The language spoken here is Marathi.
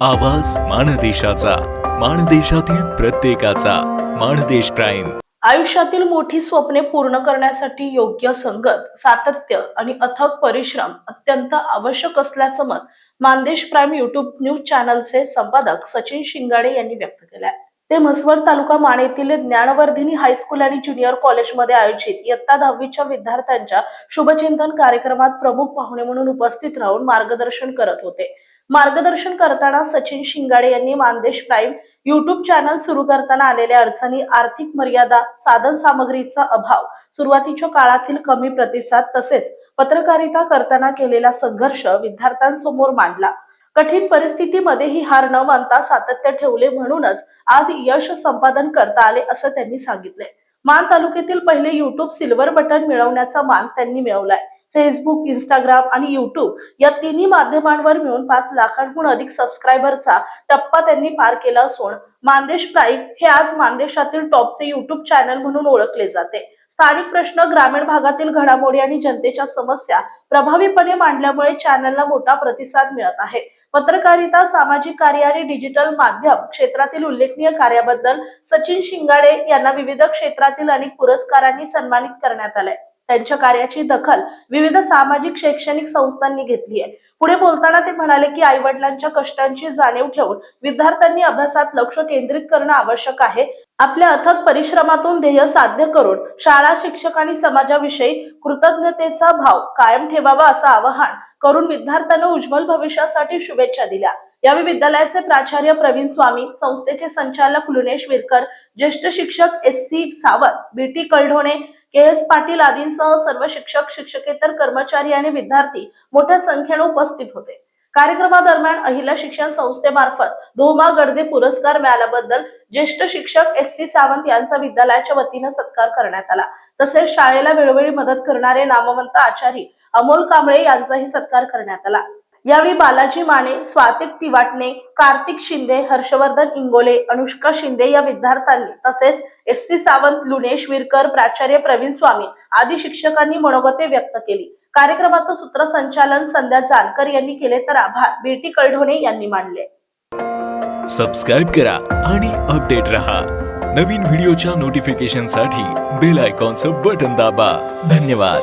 आवाज माणदेशाचा, माणदेशातील प्रत्येकाचा. माणदेश प्राईम. आयुष्यातील मोठी स्वप्ने पूर्ण करण्यासाठी योग्य संगत, सातत्य आणि अथक परिश्रम अत्यंत आवश्यक असल्याचं मत मानदेश प्राईम युट्यूब न्यूज चॅनलचे संपादक सचिन शिंगाडे यांनी व्यक्त केले आहे. ते म्हसवड तालुका माण येथील ज्ञानवर्धिनी हायस्कूल आणि ज्युनियर कॉलेजमध्ये आयोजित इयत्ता 10वीच्या विद्यार्थ्यांच्या शुभचिंतन कार्यक्रमात प्रमुख पाहुणे म्हणून उपस्थित राहून मार्गदर्शन करत होते. मार्गदर्शन करताना सचिन शिंगाडे यांनी मानदेश प्राईम युट्यूब चॅनल सुरू करताना आलेल्या अडचणी, आर्थिक मर्यादा, साधन सामग्रीचा अभाव, सुरुवातीच्या काळातील कमी प्रतिसाद तसेच पत्रकारिता करताना केलेला संघर्ष विद्यार्थ्यांसमोर मांडला. कठीण परिस्थितीमध्येही हार न मानता सातत्य ठेवले म्हणूनच आज यश संपादन करता आले असं त्यांनी सांगितले. मान तालुक्यातील पहिले युट्यूब सिल्वर बटन मिळवण्याचा मान त्यांनी मिळवलाय. फेसबुक, इंस्टाग्राम आणि युट्यूब या तिन्ही माध्यमांवर मिळून 5 लाखांहून अधिक सबस्क्रायबरचा टप्पा त्यांनी पार केला असून मानदेश प्राईम हे आज मानदेशातील टॉपचे युट्यूब चॅनल म्हणून ओळखले जाते. स्थानिक प्रश्न, ग्रामीण भागातील घडामोडी आणि जनतेच्या समस्या प्रभावीपणे मांडल्यामुळे चॅनलला मोठा प्रतिसाद मिळत आहे. पत्रकारिता, सामाजिक कार्य आणि डिजिटल माध्यम क्षेत्रातील उल्लेखनीय कार्याबद्दल सचिन शिंगाडे यांना विविध क्षेत्रातील अनेक पुरस्कारांनी सन्मानित करण्यात आले. त्यांच्या कार्याची दखल विविध सामाजिक शैक्षणिक संस्थांनी घेतली आहे. पुढे बोलताना ते म्हणाले की आई-वडिलांच्या कष्टांची जाणीव ठेवून विद्यार्थ्यांनी अभ्यासात लक्ष केंद्रित करणं आवश्यक आहे. आपल्या अथक परिश्रमातून ध्येय साध्य करून शाळा, शिक्षक आणि समाजाविषयी कृतज्ञतेचा भाव कायम ठेवावा असं आवाहन करून विद्यार्थ्यांना उज्ज्वल भविष्यासाठी शुभेच्छा दिल्या. यावेळी विद्यालयाचे प्राचार्य प्रवीण स्वामी, संस्थेचे संचालक लुनेश विरकर, ज्येष्ठ शिक्षक SC Sawant, BT कळढोणे, KS Patil आदींसह सर्व शिक्षक, शिक्षकेतर कर्मचारी आणि विद्यार्थी मोठ्या संख्येने उपस्थित होते. कार्यक्रमादरम्यान अहिल्या शिक्षण संस्थेमार्फत धोमा गडदे पुरस्कार मिळाल्याबद्दल ज्येष्ठ शिक्षक SC सावंत यांचा विद्यालयाच्या वतीने सत्कार करण्यात आला. तसेच शाळेला वेळोवेळी मदत करणारे नामवंत आचारी अमोल कांबळे यांचाही सत्कार करण्यात आला. यावेळी बालाजी माने, स्वातिक तिवाटणे, कार्तिक शिंदे, हर्षवर्धन इंगोले, अनुष्का शिंदे या विद्यार्थ्यांनी तसेच SC सावंत, लुनेश विरकर, प्राचार्य प्रवीण स्वामी आदी शिक्षकांनी मनोगते व्यक्त केली. कार्यक्रमाचं सूत्रसंचालन संध्या जानकर यांनी केले तर आभार BT कळढोणे यांनी मानले. सबस्क्राईब करा आणि अपडेट रहा. नवीन व्हिडिओच्या नोटिफिकेशनसाठी बेल आयकॉनचं बटन दाबा. धन्यवाद.